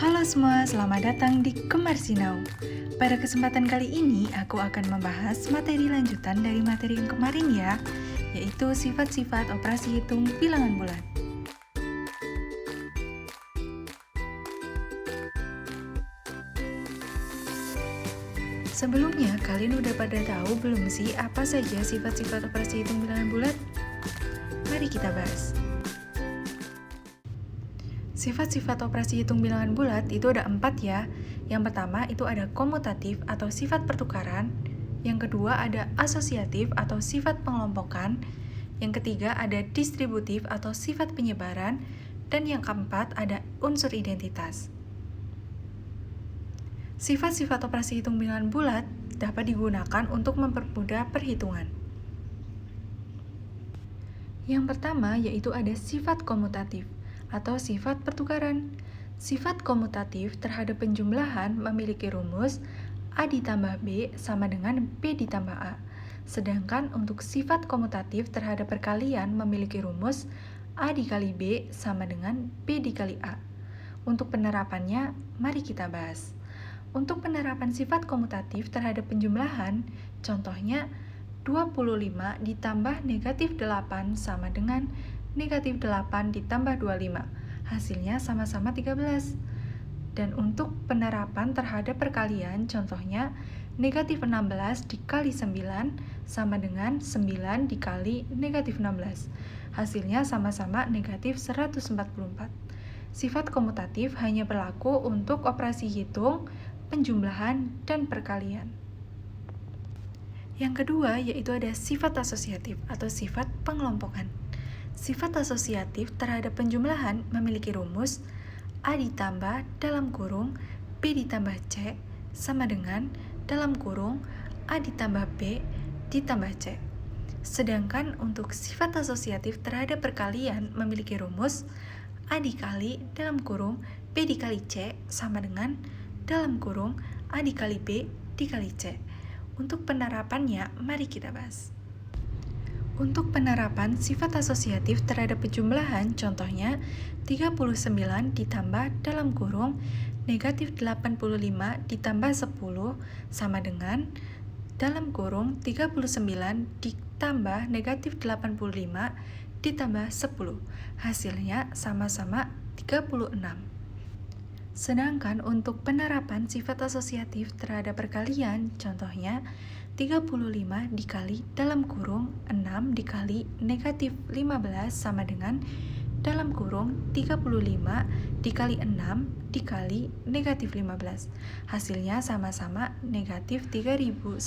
Halo semua, selamat datang di Kembar Sinau. Pada kesempatan kali ini, aku akan membahas materi lanjutan dari materi yang kemarin ya, yaitu sifat-sifat operasi hitung bilangan bulat. Sebelumnya, kalian udah pada tahu belum sih apa saja sifat-sifat operasi hitung bilangan bulat? Mari kita bahas. Sifat-sifat operasi hitung bilangan bulat itu ada 4 ya. Yang pertama itu ada komutatif atau sifat pertukaran. Yang kedua ada asosiatif atau sifat pengelompokan. Yang ketiga ada distributif atau sifat penyebaran. Dan yang keempat ada unsur identitas. Sifat-sifat operasi hitung bilangan bulat dapat digunakan untuk mempermudah perhitungan. Yang pertama yaitu ada sifat komutatif atau sifat pertukaran. Sifat komutatif terhadap penjumlahan memiliki rumus A ditambah B sama dengan B ditambah A. Sedangkan untuk sifat komutatif terhadap perkalian memiliki rumus A dikali B sama dengan B dikali A. Untuk penerapannya, mari kita bahas. Untuk penerapan sifat komutatif terhadap penjumlahan, contohnya 25 ditambah negatif 8 sama dengan negatif 8 ditambah 25. Hasilnya sama-sama 13. Dan untuk penerapan terhadap perkalian, contohnya negatif 16 dikali 9 sama dengan 9 dikali negatif 16. Hasilnya sama-sama negatif 144. Sifat komutatif hanya berlaku untuk operasi hitung, penjumlahan, dan perkalian. Yang kedua yaitu ada sifat asosiatif atau sifat pengelompokan. Sifat asosiatif terhadap penjumlahan memiliki rumus A ditambah dalam kurung B ditambah C sama dengan dalam kurung A ditambah B ditambah C. Sedangkan untuk sifat asosiatif terhadap perkalian memiliki rumus A dikali dalam kurung B dikali C sama dengan dalam kurung A dikali B dikali C. Untuk penerapannya, mari kita bahas. Untuk penerapan sifat asosiatif terhadap penjumlahan, contohnya 39 ditambah dalam kurung negatif 85 ditambah 10 sama dengan dalam kurung 39 ditambah negatif 85 ditambah 10. Hasilnya sama-sama 36. Sedangkan untuk penerapan sifat asosiatif terhadap perkalian, contohnya 35 dikali dalam kurung 6 dikali negatif 15 sama dengan dalam kurung 35 dikali 6 dikali negatif 15. Hasilnya sama-sama negatif 3150.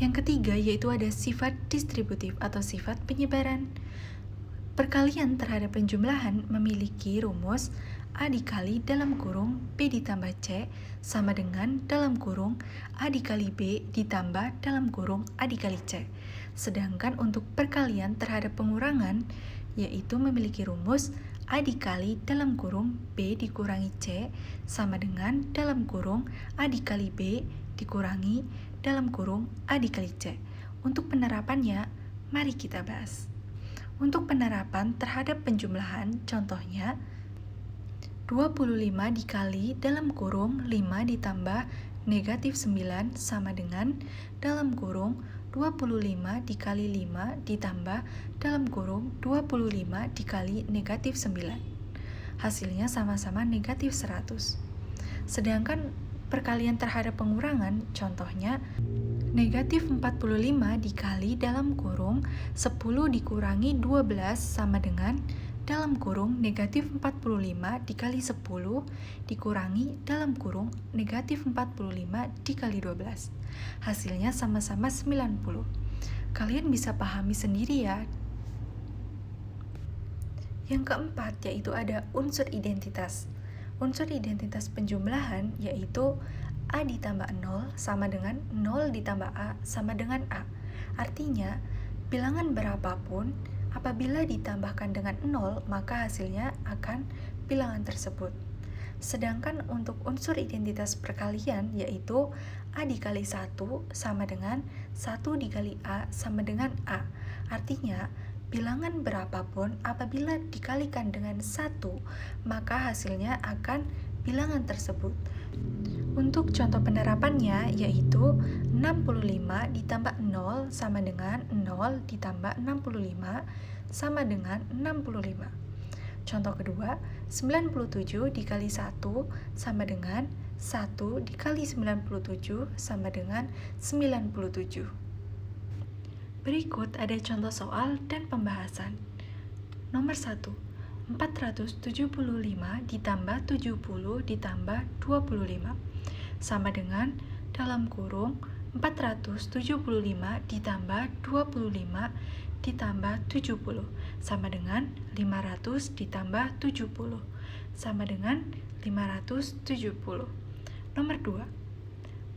Yang ketiga yaitu ada sifat distributif atau sifat penyebaran. Perkalian terhadap penjumlahan memiliki rumus A dikali dalam kurung B ditambah C sama dengan dalam kurung A dikali B ditambah dalam kurung A dikali C. Sedangkan untuk perkalian terhadap pengurangan yaitu memiliki rumus A dikali dalam kurung B dikurangi C sama dengan dalam kurung A dikali B dikurangi dalam kurung A dikali C. Untuk penerapannya, mari kita bahas. Untuk penerapan terhadap penjumlahan, contohnya 25 dikali dalam kurung 5 ditambah negatif 9 sama dengan dalam kurung 25 dikali 5 ditambah dalam kurung 25 dikali negatif 9. Hasilnya sama-sama negatif 100. Sedangkan perkalian terhadap pengurangan, contohnya negatif 45 dikali dalam kurung 10 dikurangi 12 sama dengan dalam kurung negatif 45 dikali 10 dikurangi dalam kurung negatif 45 dikali 12. Hasilnya sama-sama 90. Kalian bisa pahami sendiri ya. Yang keempat yaitu ada unsur identitas. Unsur identitas penjumlahan yaitu A ditambah 0 sama dengan 0 ditambah A sama dengan A. Artinya, bilangan berapapun apabila ditambahkan dengan 0, maka hasilnya akan bilangan tersebut. Sedangkan untuk unsur identitas perkalian yaitu A dikali 1 sama dengan 1 dikali A sama dengan A. Artinya, bilangan berapapun apabila dikalikan dengan 1, maka hasilnya akan bilangan tersebut. Untuk contoh penerapannya yaitu 65 ditambah 0 sama dengan 0 ditambah 65 sama dengan 65. Contoh kedua, 97 dikali 1 sama dengan 1 dikali 97 sama dengan 97. Berikut ada contoh soal dan pembahasan. Nomor 1. 475 ditambah 70 ditambah 25 sama dengan dalam kurung 475 ditambah 25 ditambah 70 sama dengan 500 ditambah 70 sama dengan 570. Nomor 2.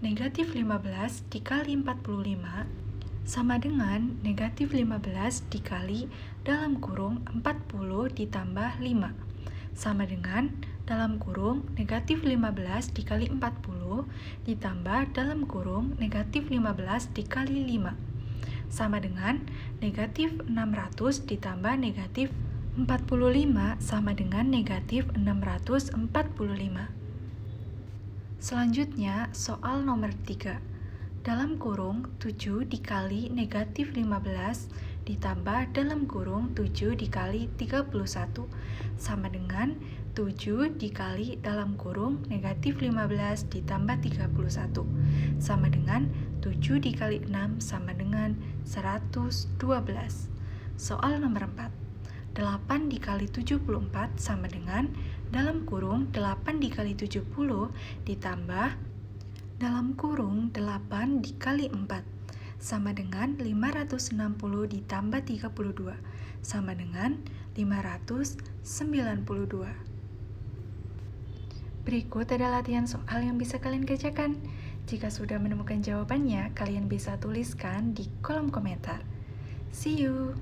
Negatif 15 dikali 45 sama dengan negatif 15 dikali dalam kurung 40 ditambah 5 sama dengan dalam kurung negatif 15 dikali 40 ditambah dalam kurung negatif 15 dikali 5 sama dengan negatif 600 ditambah negatif 45 sama dengan negatif 645. Selanjutnya soal nomor 3. Dalam kurung 7 dikali negatif 15 ditambah dalam kurung 7 dikali 31 sama dengan 7 dikali dalam kurung negatif 15 ditambah 31 sama dengan 7 dikali 6 sama dengan 112. Soal nomor 4. 8 dikali 74 sama dengan dalam kurung 8 dikali 70 ditambah dalam kurung 8 dikali 4 sama dengan 560 ditambah 32 sama dengan 592. Berikut ada latihan soal yang bisa kalian kerjakan. Jika sudah menemukan jawabannya, kalian bisa tuliskan di kolom komentar. See you!